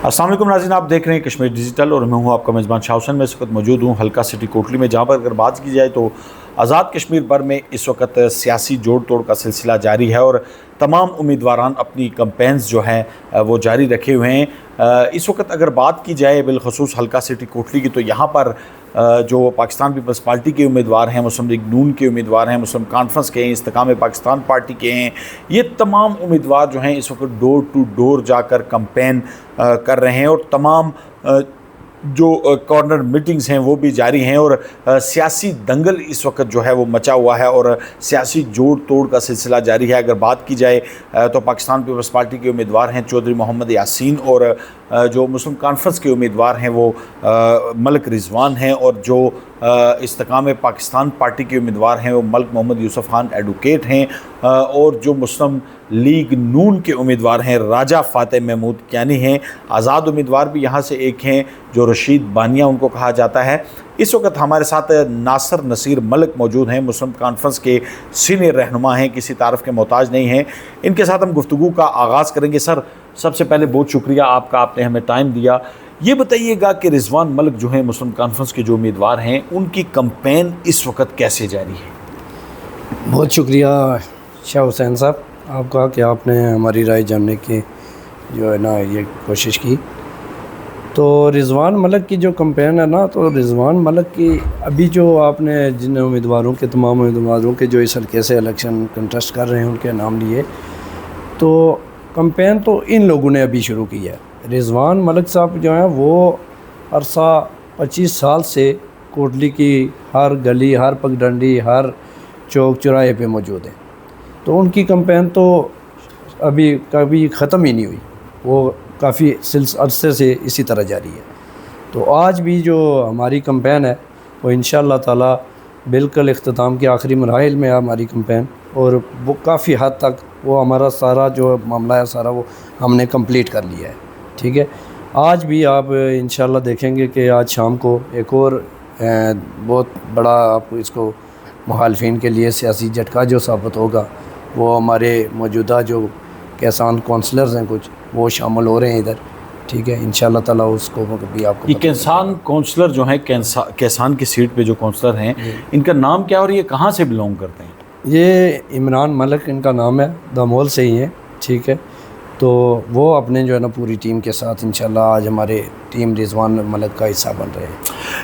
अस्सलाम वालेकुम नाज़रीन, आप देख रहे हैं कश्मीर डिजिटल और मैं हूं आपका मेज़बान शाह हुसैन। मैं इस वक्त मौजूद हूं हल्का सिटी कोटली में, जहां पर अगर बात की जाए तो आज़ाद कश्मीर भर में इस वक्त सियासी जोड़ तोड़ का सिलसिला जारी है और तमाम उम्मीदवारान अपनी कैंपेन्स जो हैं वो जारी रखे हुए हैं। इस वक्त अगर बात की जाए बिलखसूस हल्का सिटी कोटली की, तो यहाँ पर जो पाकिस्तान पीपल्स पार्टी के उम्मीदवार हैं, मुस्लिम लीग नून के उम्मीदवार हैं, मुस्लिम कॉन्फ्रेंस के हैं, इस्तेकाम पाकिस्तान पार्टी के हैं, ये तमाम उम्मीदवार जो हैं इस वक्त डोर टू डोर जाकर कैंपेन कर रहे हैं और तमाम जो कॉर्नर मीटिंग्स हैं वो भी जारी हैं और सियासी दंगल इस वक्त जो है वो मचा हुआ है और सियासी जोड़ तोड़ का सिलसिला जारी है। अगर बात की जाए तो पाकिस्तान पीपल्स पार्टी के उम्मीदवार हैं चौधरी मोहम्मद यासीन और जो मुस्लिम कॉन्फ्रेंस के उम्मीदवार हैं वो मलिक रिजवान हैं और जो इस्तेकाम पाकिस्तान पार्टी के उम्मीदवार हैं वो मलिक मोहम्मद यूसुफ खान एडवोकेट हैं और जो मुस्लिम लीग नून के उम्मीदवार हैं राजा फातेह महमूद कियानी हैं। आज़ाद उम्मीदवार भी यहाँ से एक हैं जो रशीद बानिया उनको कहा जाता है। इस वक्त हमारे साथ नासिर नसीर मलिक मौजूद हैं, मुस्लिम कॉन्फ्रेंस के सीनियर रहनुमा हैं, किसी तारफ़ के मोहताज नहीं हैं। इनके साथ हम गुफ्तगू का आगाज़ करेंगे। सर, सबसे पहले बहुत शुक्रिया आपका, आपने हमें टाइम दिया। ये बताइएगा कि रिजवान मलिक जो हैं मुस्लिम कॉन्फ्रेंस के जो उम्मीदवार हैं, उनकी कैंपेन इस वक्त कैसे जारी है? बहुत शुक्रिया शाह हुसैन साहब आपका कि आपने हमारी राय जानने की जो है ना ये कोशिश की। तो रिजवान मलिक की जो कैंपेन है ना, तो रिजवान मलिक की अभी जो आपने जिन उम्मीदवारों के तमाम उम्मीदवारों के जो इस हल्के से इलेक्शन कंटेस्ट कर रहे हैं उनके नाम लिए, तो कैंपेन तो इन लोगों ने अभी शुरू की है। रिजवान मलिक साहब जो हैं वो अरसा 25 साल से कोटली की हर गली, हर पगडंडी, हर चौक चौराहे पे मौजूद हैं। तो उनकी कैंपेन तो अभी कभी ख़त्म ही नहीं हुई, वो काफ़ी अरसे से इसी तरह जारी है। तो आज भी जो हमारी कैंपेन है वो इंशाअल्लाह ताला बिल्कुल इख्तिताम के आखिरी मराहिल में है हमारी कैंपेन, और वो काफ़ी हद तक वो हमारा सारा जो मामला है सारा वो हमने कंप्लीट कर लिया है। ठीक है, आज भी आप इंशाअल्लाह देखेंगे कि आज शाम को एक और बहुत बड़ा आपको इसको मुखालफिन के लिए सियासी झटका जो साबित होगा, वो हमारे मौजूदा जो किसान काउंसलर्स हैं कुछ वो शामिल हो रहे हैं इधर। ठीक है, इंशाअल्लाह ताला उसको भी आपको ये किसान काउंसलर जो हैं, किसान की सीट पे जो काउंसलर हैं, इनका नाम क्या और ये कहाँ से बिलोंग करते हैं? ये इमरान मलिक इनका नाम है, दामोल से ही है। ठीक है, तो वो अपने जो है ना पूरी टीम के साथ इंशाअल्लाह आज हमारे टीम रिजवान मलिक का हिस्सा बन रहे हैं।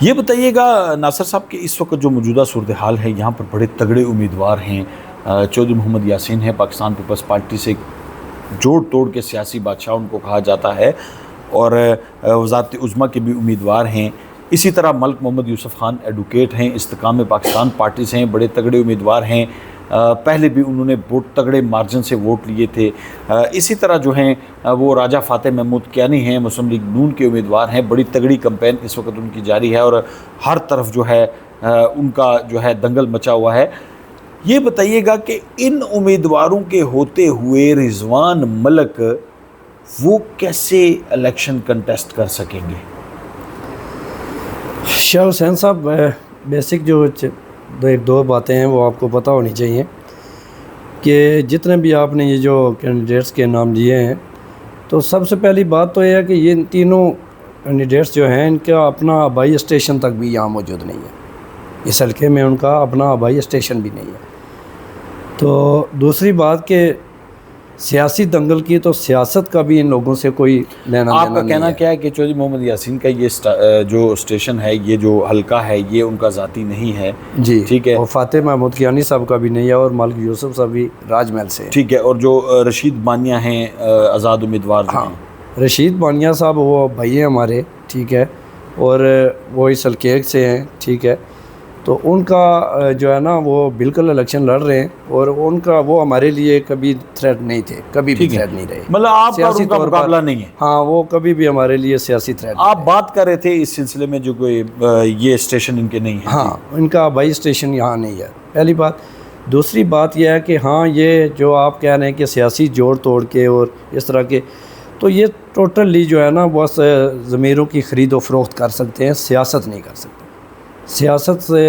ये बताइएगा नासिर साहब कि इस वक्त जो मौजूदा सूरत हाल है, यहाँ पर बड़े तगड़े उम्मीदवार हैं। चौधरी मोहम्मद यासीन है, पाकिस्तान पीपल्स पार्टी से जोड़ तोड़ के सियासी बादशाह उनको कहा जाता है, और वज़ारत उज़्मा के भी उम्मीदवार हैं। इसी तरह मलिक मोहम्मद यूसुफ खान एडवोकेट हैं, इस्तेकाम पाकिस्तान पार्टी से हैं, बड़े तगड़े उम्मीदवार हैं। पहले भी उन्होंने बहुत तगड़े मार्जिन से वोट लिए थे। इसी तरह जो हैं वो राजा फातेह महमूद कियानी हैं, मुस्लिम लीग नून के उम्मीदवार हैं। बड़ी तगड़ी कैंपेन इस वक्त उनकी जारी है और हर तरफ जो है उनका जो है दंगल मचा हुआ है। ये बताइएगा कि इन उम्मीदवारों के होते हुए रिजवान मलिक वो कैसे इलेक्शन कंटेस्ट कर सकेंगे? शाह हुसैन साहब, बेसिक जो दो बातें हैं वो आपको पता होनी चाहिए कि जितने भी आपने ये जो कैंडिडेट्स के नाम लिए हैं, तो सबसे पहली बात तो यह है कि ये तीनों कैंडिडेट्स जो हैं इनका अपना हवाई स्टेशन तक भी यहाँ मौजूद नहीं है। इस हल्के में उनका अपना हवाई स्टेशन भी नहीं है। तो दूसरी बात कि सियासी दंगल की तो सियासत का भी इन लोगों से कोई लेना आपका कहना क्या है कि चौधरी मोहम्मद यासीन का ये जो स्टेशन है, ये जो हल्का है, ये उनका ज़ाती नहीं है? जी, ठीक है। और फातेह महमूद कियानी साहब का भी नहीं है और मलिक यूसुफ साहब भी राजमहल से। ठीक है, और जो रशीद बानिया हैं आज़ाद उम्मीदवार, हाँ, रशीद बानिया साहब वो भाई हैं हमारे। ठीक है, और वो इस हल्के से हैं। ठीक है, तो उनका जो है ना वो बिल्कुल इलेक्शन लड़ रहे हैं और उनका वो हमारे लिए कभी थ्रेट नहीं थे, कभी भी थ्रेट नहीं रहे। मतलब आप और उनका मुकाबला नहीं है? हाँ, वो कभी भी हमारे लिए सियासी थ्रेट। आप बात कर रहे थे इस सिलसिले में जो कोई ये स्टेशन इनके नहीं है? हाँ, इनका हवाई स्टेशन यहाँ नहीं है, पहली बात। दूसरी बात यह है कि हाँ, ये जो आप कह रहे हैं कि सियासी जोड़ तोड़ के और इस तरह के, तो ये टोटली जो है ना बस ज़मीरों की ख़रीद व फ़रोख्त कर सकते हैं, सियासत नहीं कर सकते। सियासत से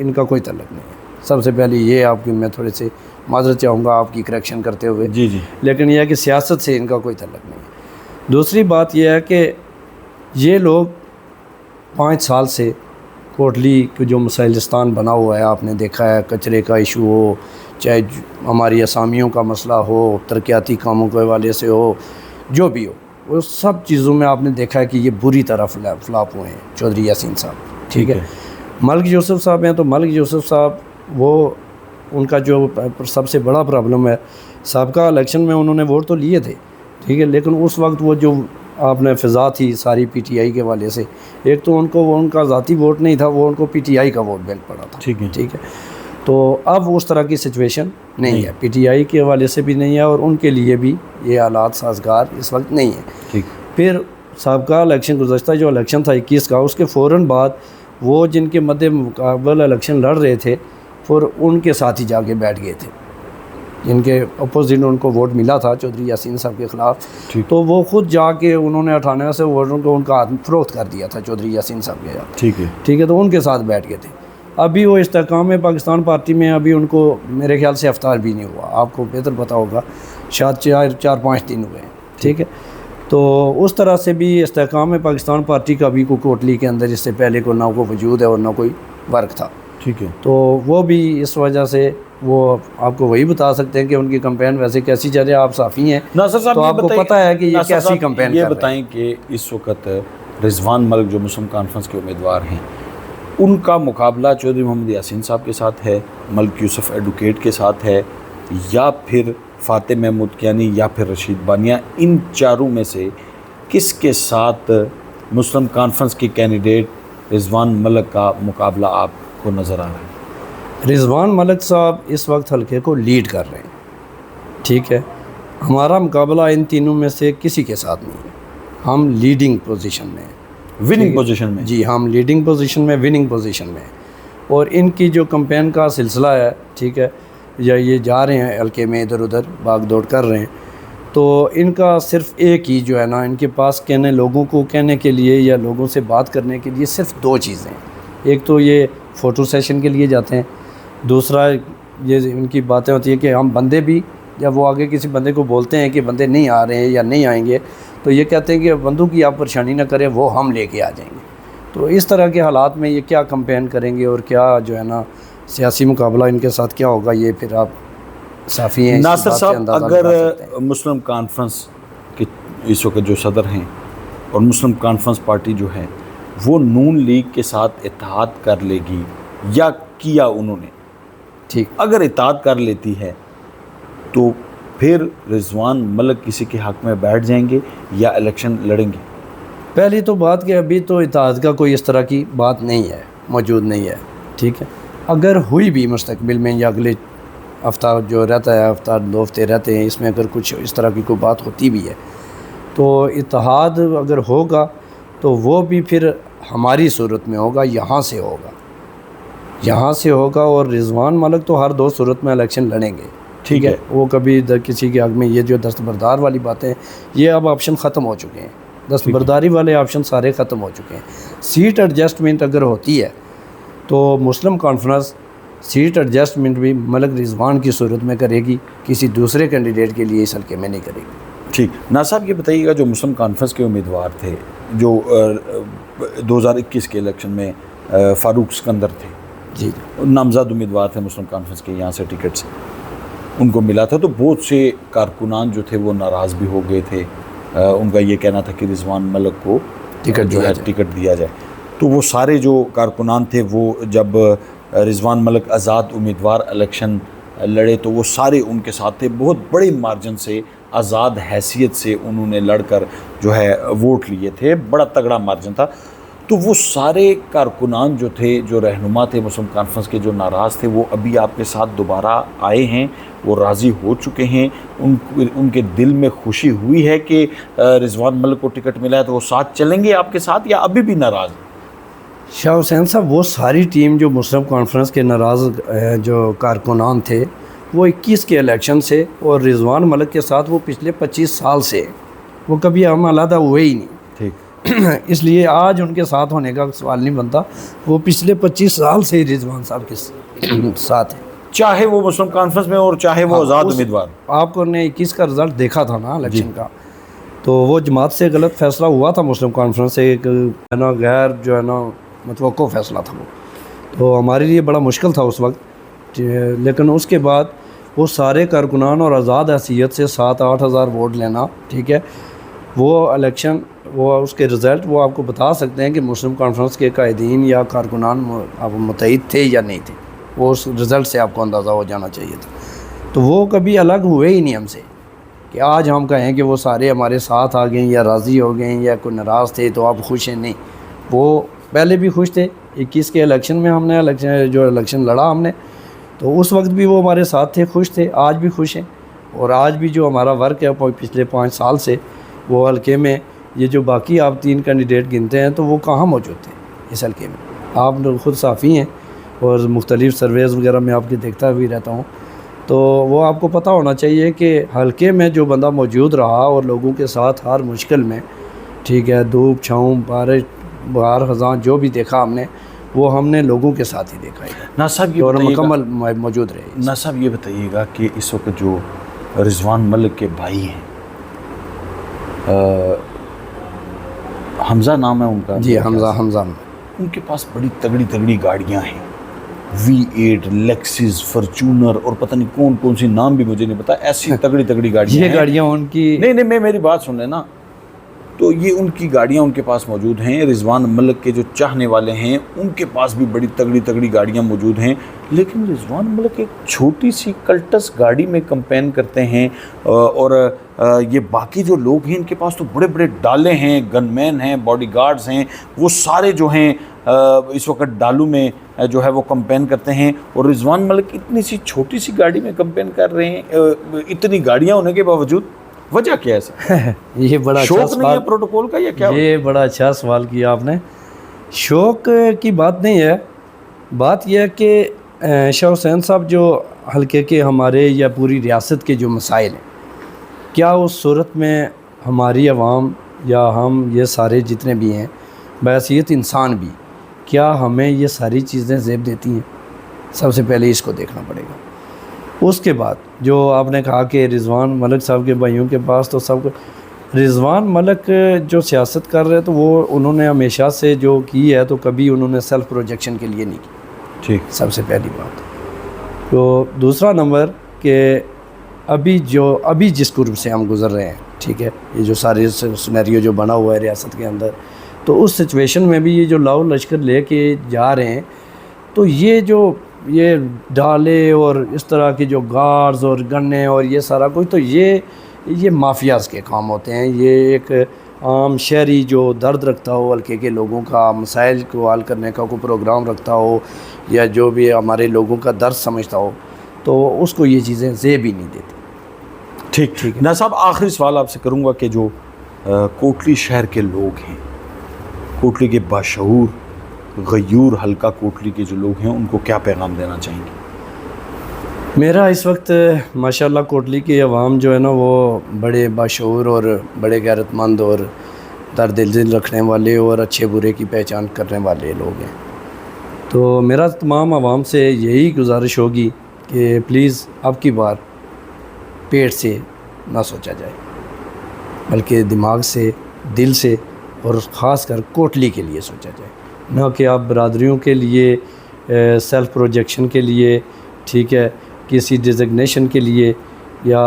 इनका कोई तल्लुक़ नहीं है। सबसे पहले ये आपकी मैं थोड़े से माज़रत चाहूँगा आपकी करेक्शन करते हुए। जी जी। लेकिन यह है कि सियासत से इनका कोई तल्लुक़ नहीं है। दूसरी बात यह है कि ये लोग 5 साल से कोटली के जो मिसाइलिस्तान बना हुआ है, आपने देखा है, कचरे का इशू हो, चाहे हमारी असामियों का मसला हो, तरक्याती कामों के हवाले से हो, जो भी हो, वो सब चीज़ों में आपने देखा है कि ये बुरी तरह फ्लॉप हुए हैं चौधरी यासीन साहब। ठीक है। मलिक यूसुफ साहब हैं, तो मलिक यूसुफ साहब वो उनका जो सबसे बड़ा प्रॉब्लम है, सबका इलेक्शन में उन्होंने वोट तो लिए थे, ठीक है, लेकिन उस वक्त वो जो आपने फ़िज़ा थी सारी पीटीआई के हवाले से, एक तो उनको वो उनका ज़ाती वोट नहीं था, वो उनको पीटीआई का वोट बैंक पड़ा था। ठीक है। ठीक है। तो अब उस तरह की सिचुएशन नहीं है, पीटीआई के हवाले से भी नहीं है और उनके लिए भी ये हालात साजगार इस वक्त नहीं है। ठीक। फिर सबका इलेक्शन गुज़श्ता जो इलेक्शन था 21 का, उसके फ़ौरन बाद वो जिनके मद्दे मुकाबला इलेक्शन लड़ रहे थे, फिर उनके साथ ही जाके बैठ गए थे, जिनके अपोजिट उनको वोट मिला था चौधरी यासीन साहब के ख़िलाफ़, तो वो ख़ुद जाके उन्होंने 98 से वोटों को उनका हाथ फ़रोख्त कर दिया था चौधरी यासीन साहब के साथ। ठीक है। ठीक है। तो उनके साथ बैठ गए थे। अभी वो इस्तेकाम पाकिस्तान पार्टी में, अभी उनको मेरे ख्याल से इफ्तार भी नहीं हुआ, आपको बेहतर पता होगा, शायद 4-5 दिन हुए हैं। ठीक है। तो उस तरह से भी इस्तेकाम पाकिस्तान पार्टी का भी कोई कोटली के अंदर इससे पहले को ना कोई वजूद है और ना कोई वर्क था। ठीक है। तो वो भी इस वजह से वो आपको वही बता सकते हैं कि उनकी कैंपेन वैसे कैसी चल रही है। आप साफ़ी हैं, नासिर साहब, तो आपको पता है कि ये कैसी कैंपेन। ये बताएं कि इस वक्त रिजवान मलिक जो मुस्लिम कॉन्फ्रेंस के उम्मीदवार हैं, उनका मुकाबला चौधरी मोहम्मद यासीन साहब के साथ है, मलिक यूसुफ एडवोकेट के साथ है, या फिर फ़ातिह महमूद कियानी या फिर रशीद बानिया, इन चारों में से किसके साथ मुस्लिम कॉन्फ्रेंस के कैंडिडेट रिजवान मलिक का मुकाबला आपको नज़र आ रहा है? रिजवान मलिक साहब इस वक्त हल्के को लीड कर रहे हैं। ठीक है। हमारा मुकाबला इन तीनों में से किसी के साथ नहीं है, हम लीडिंग पोजीशन में हैं। विनिंग पोजीशन में? जी, हम लीडिंग पोजीशन में, विनिंग पोजीशन में। और इनकी जो कैंपेन का सिलसिला है, ठीक है, या ये जा रहे हैं हल्के में इधर उधर भाग दौड़ कर रहे हैं, तो इनका सिर्फ एक ही जो है ना, इनके पास लोगों को कहने के लिए या लोगों से बात करने के लिए सिर्फ 2 चीज़ें हैं। एक तो ये फ़ोटो सेशन के लिए जाते हैं, दूसरा ये इनकी बातें होती है कि हम बंदे भी, जब वो आगे किसी बंदे को बोलते हैं कि बंदे नहीं आ रहे हैं या नहीं आएंगे, तो ये कहते हैं कि बंदों की आप परेशानी ना करें, वो हम लेके आ जाएंगे। तो इस तरह के हालात में ये क्या कैंपेन करेंगे और क्या जो है ना सियासी मुकाबला इनके साथ क्या होगा, ये फिर आप साफ़ी हैं। नासिर साहब, अगर मुस्लिम कॉन्फ्रेंस के इस वक्त जो सदर हैं और मुस्लिम कॉन्फ्रेंस पार्टी जो है वो नून लीग के साथ इत्तेहाद कर लेगी या किया उन्होंने, ठीक, अगर इत्तेहाद कर लेती है तो फिर रिजवान मलिक किसी के हक़ में बैठ जाएंगे या इलेक्शन लड़ेंगे? पहली तो बात कि अभी तो इत्तेहाद का कोई इस तरह की बात नहीं है, मौजूद नहीं है। ठीक है। अगर हुई भी मुस्तकबिल में या अगले हफ्ता जो रहता है, हफ्ता 2 हफ्ते रहते हैं, इसमें अगर कुछ इस तरह की कोई बात होती भी है, तो इत्तेहाद अगर होगा तो वो भी फिर हमारी सूरत में होगा, यहाँ से होगा, यहाँ से होगा। और रिजवान मलिक तो हर 2 सूरत में इलेक्शन लड़ेंगे। ठीक है। वो कभी किसी के हक़ में, ये जो दस्तबरदार वाली बातें, ये अब ऑप्शन ख़त्म हो चुके हैं, दस्तबरदारी वाले ऑप्शन सारे ख़त्म हो चुके हैं। सीट एडजस्टमेंट अगर होती है तो मुस्लिम कॉन्फ्रेंस सीट एडजस्टमेंट भी मलिक रिजवान की सूरत में करेगी, किसी दूसरे कैंडिडेट के लिए इस हल्के में नहीं करेगी। ठीक। ना साहब, ये बताइएगा, जो मुस्लिम कॉन्फ्रेंस के उम्मीदवार थे जो 2021 के इलेक्शन में फ़ारूक सिकंदर थे, जी, नामज़द उम्मीदवार थे मुस्लिम कॉन्फ्रेंस के, यहाँ से टिकट से उनको मिला था, तो बहुत से कारकुनान जो थे वो नाराज़ भी हो गए थे। उनका ये कहना था कि रिजवान मलिक को टिकट जो है टिकट दिया जाए। तो वो सारे जो कारकुनान थे, वो जब रिजवान मलिक आज़ाद उम्मीदवार इलेक्शन लड़े तो वो सारे उनके साथ थे, बहुत बड़े मार्जिन से, आज़ाद हैसियत से उन्होंने लड़कर जो है वोट लिए थे, बड़ा तगड़ा मार्जिन था। तो वो सारे कारकुनान जो थे, जो रहनुमा थे मुस्लिम कॉन्फ्रेंस के, जो नाराज़ थे, वो अभी आपके साथ दोबारा आए हैं, वो राज़ी हो चुके हैं, उनके दिल में खुशी हुई है कि रिजवान मलिक को टिकट मिला है, तो वो साथ चलेंगे आपके साथ या अभी भी नाराज़? शाह हुसैन साहब, वो सारी टीम जो मुस्लिम कॉन्फ्रेंस के नाराज़ जो कारकुनान थे, वो 21 के इलेक्शन से और रिजवान मलिक के साथ वो पिछले 25 साल से, वो कभी हम अलहदा हुए ही नहीं। ठीक। इसलिए आज उनके साथ होने का सवाल नहीं बनता, वो पिछले 25 साल से ही रिजवान साहब के साथ है, चाहे वो मुस्लिम कॉन्फ्रेंस में और चाहे वो आज़ाद उम्मीदवार। आपको ने 21 का रिज़ल्ट देखा था ना इलेक्शन का, तो वो जमात से गलत फ़ैसला हुआ था मुस्लिम कॉन्फ्रेंस से, एक है ना गैर जो है ना मतवक्को फ़ैसला था वो, तो हमारे लिए बड़ा मुश्किल था उस वक्त। लेकिन उसके बाद वो सारे कारकुनान और आज़ाद हैसियत से 7-8 हज़ार वोट लेना, ठीक है, वो इलेक्शन, वो उसके रिज़ल्ट वो आपको बता सकते हैं कि मुस्लिम कॉन्फ्रेंस के कायदीन या कारकुनान आप मुतहिद थे या नहीं थे, वो उस रिज़ल्ट से आपको अंदाज़ा हो जाना चाहिए था। तो वो कभी अलग हुए ही नहीं हमसे कि आज हम कहें कि वो सारे हमारे साथ आ गए या राज़ी हो गए या कोई नाराज़ थे तो आप खुश हैं, नहीं, वो पहले भी खुश थे। 21 के इलेक्शन में हमने इलेक्शन लड़ा हमने, तो उस वक्त भी वो हमारे साथ थे, खुश थे, आज भी खुश हैं। और आज भी जो हमारा वर्क है पिछले 5 साल से, वो हल्के में ये जो बाकी आप 3 कैंडिडेट गिनते हैं तो वो कहाँ मौजूद थे इस हल्के में। आप लोग ख़ुद साफ़ी हैं और मुख्तलिफ़ सर्वेज़ वगैरह में आपके देखता भी रहता हूँ, तो वो आपको पता होना चाहिए कि हल्के में जो बंदा मौजूद रहा और लोगों के साथ हर मुश्किल में, ठीक है, धूप छाँव बारिश बहार ख़ज़ां जो भी देखा हमने, वो हमने लोगों के साथ ही देखा है ना साहब। ये और मुकम्मल मौजूद रहे। ना साहब ये बताइएगा कि इस वक्त जो रिजवान मलिक के भाई हैं, हमज़ा नाम है उनका, जी हमज़ा, उनके पास बड़ी तगड़ी तगड़ी गाड़ियाँ हैं, V8, लेक्सिस, फॉर्च्यूनर और पता नहीं कौन कौन सी नाम भी मुझे नहीं पता, ऐसी तगड़ी तगड़ी गाड़ियाँ ये गाड़ियाँ उनकी नहीं, मैं मेरी बात सुन लेना। तो ये उनकी गाड़ियाँ उनके पास मौजूद हैं। रिजवान मलिक के जो चाहने वाले हैं उनके पास भी बड़ी तगड़ी तगड़ी गाड़ियाँ मौजूद हैं, लेकिन रिजवान मलिक एक छोटी सी कल्टस गाड़ी में कंपेन करते हैं और ये बाकी जो लोग हैं इनके पास तो बड़े बड़े डाले हैं, गनमैन हैं, बॉडीगार्ड्स हैं, वो सारे जो हैं इस वक्त डालू में जो है वो कंपेन करते हैं। और रिजवान मलिक इतनी सी छोटी सी गाड़ी में कंपेन कर रहे हैं, इतनी गाड़ियाँ होने के बावजूद वजह क्या है सर? ये बड़ा अच्छा शौक नहीं है प्रोटोकॉल का या क्या? ये बड़ा अच्छा सवाल किया आपने। शौक की बात नहीं है, बात यह है कि शाह हुसैन साहब जो हल्के के हमारे या पूरी रियासत के जो मसाइल हैं, क्या उस सूरत में हमारी आवाम या हम ये सारे जितने भी हैं बहैसियत इंसान भी, क्या हमें ये सारी चीज़ें ज़ेब देती हैं? सबसे पहले इसको देखना पड़ेगा। उसके बाद जो आपने कहा कि रिजवान मलिक साहब के भाइयों के पास तो सब, रिजवान मलिक जो सियासत कर रहे हैं तो वो उन्होंने हमेशा से जो की है तो कभी उन्होंने सेल्फ प्रोजेक्शन के लिए नहीं की, ठीक, सबसे पहली बात। तो दूसरा नंबर कि अभी जिस ग्रुप से हम गुज़र रहे हैं, ठीक है, ये जो सारे सिनेरियो जो बना हुआ है रियासत के अंदर, तो उस सिचुएशन में भी ये जो लाओ लश्कर लेके जा रहे हैं, तो ये डाले और इस तरह की जो गार्ड्स और गन्ने और ये सारा कुछ, तो ये माफियाज़ के काम होते हैं। ये एक आम शहरी जो दर्द रखता हो हल्के के लोगों का, मसाइल को हल करने का कोई प्रोग्राम रखता हो या जो भी हमारे लोगों का दर्द समझता हो, तो उसको ये चीज़ें ज़ेब ही नहीं देती। ठीक है ना साहब, आखिरी सवाल आपसे करूँगा कि जो कोटली शहर के लोग हैं, कोटली के बाशऊर गयूर हल्का कोटली के जो लोग हैं, उनको क्या पैगाम देना चाहेंगे? मेरा इस वक्त माशाल्लाह कोटली की आवाम जो है ना वो बड़े बाशऊर और बड़े गैरतमंद और दिल रखने वाले और अच्छे बुरे की पहचान करने वाले लोग हैं। तो मेरा तमाम आवाम से यही गुजारिश होगी कि प्लीज़ अब की बार पेट से ना सोचा जाए, बल्कि दिमाग से, दिल से और ख़ास कर कोटली के लिए सोचा जाए, ना कि आप बरादरियों के लिए, सेल्फ प्रोजेक्शन के लिए, ठीक है, किसी डिज़िग्नेशन के लिए या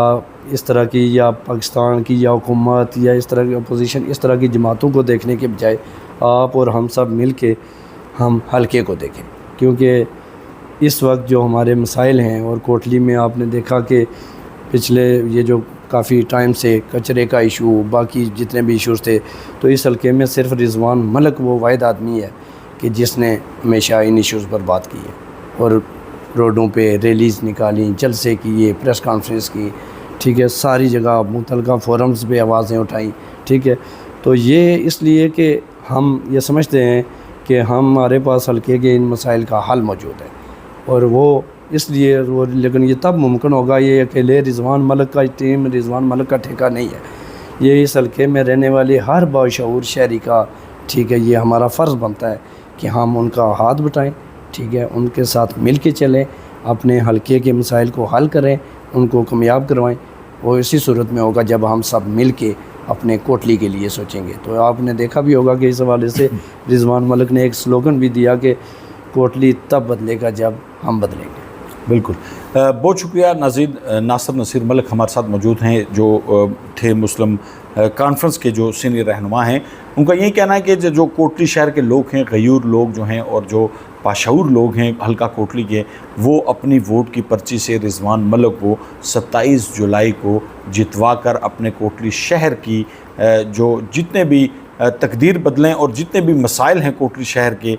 इस तरह की, या पाकिस्तान की या हुकूमत या इस तरह की अपोजिशन, इस तरह की जमातों को देखने के बजाय आप और हम सब मिल के हम हल्के को देखें। क्योंकि इस वक्त जो हमारे मसाइल हैं, और कोटली में आपने देखा कि पिछले ये जो काफ़ी टाइम से कचरे का इशू, बाकी जितने भी इशूज़ थे, तो इस हल्के में सिर्फ रिजवान मलिक वो वाहिद आदमी है कि जिसने हमेशा इन इश्यूज़ पर बात की है और रोडों पे रैलीज़ निकाली, जलसे किए, प्रेस कॉन्फ्रेंस की, ठीक है, सारी जगह मुतलका फोरम्स पे आवाज़ें उठाई, ठीक है। तो ये इसलिए कि हम ये समझते हैं कि हमारे पास हल्के के इन मसाइल का हल मौजूद है, और वो इसलिए वो, लेकिन ये तब मुमकिन होगा, ये अकेले रिजवान मलिक का टीम, रिजवान मलिक का ठेका नहीं है, ये इस हल्के में रहने वाले हर बाशऊर शहरी का, ठीक है, ये हमारा फ़र्ज़ बनता है कि हम उनका हाथ बटाएं, ठीक है, उनके साथ मिल के चलें, अपने हल्के के मसाइल को हल करें, उनको कामयाब करवाएं। वो इसी सूरत में होगा जब हम सब मिल के अपने कोटली के लिए सोचेंगे। तो आपने देखा भी होगा कि इस हवाले से रिजवान मलिक ने एक स्लोगन भी दिया कि कोटली तब बदलेगा जब हम बदलेंगे। बिल्कुल, बहुत शुक्रिया नाज़रीन। नासिर नसीर मलिक हमारे साथ मौजूद हैं, जो थे मुस्लिम कॉन्फ्रेंस के जो सीनियर रहनुमा हैं। उनका यही कहना है कि जो कोटली शहर के लोग हैं, गयूर लोग जो हैं और जो बाशऊर लोग हैं हल्का कोटली के, वो अपनी वोट की पर्ची से रिजवान मलिक को 27 जुलाई को जितवा कर अपने कोटली शहर की जो जितने भी तकदीर बदलें और जितने भी मसाइल हैं कोटली शहर के,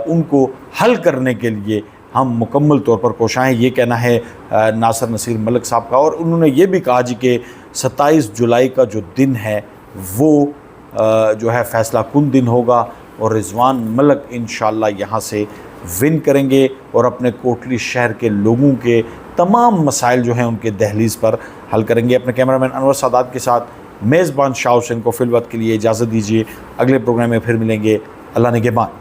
उनको हल करने के लिए हम मुकम्मल तौर पर कोशां हैं। ये कहना है नासिर नसीर मलिक साहब का। और उन्होंने ये भी कहा जी कि 27 जुलाई का जो दिन है वो जो है फ़ैसला कुन दिन होगा और रिजवान मलिक इंशाअल्लाह यहाँ से विन करेंगे और अपने कोटली शहर के लोगों के तमाम मसाइल जो हैं उनके दहलीज़ पर हल करेंगे। अपने कैमरामैन अनवर सादात के साथ मेज़बान शाह हुसैन को फिल वक्त के लिए इजाज़त दीजिए। अगले प्रोग्राम में फिर मिलेंगे। अल्लाह निगहबान।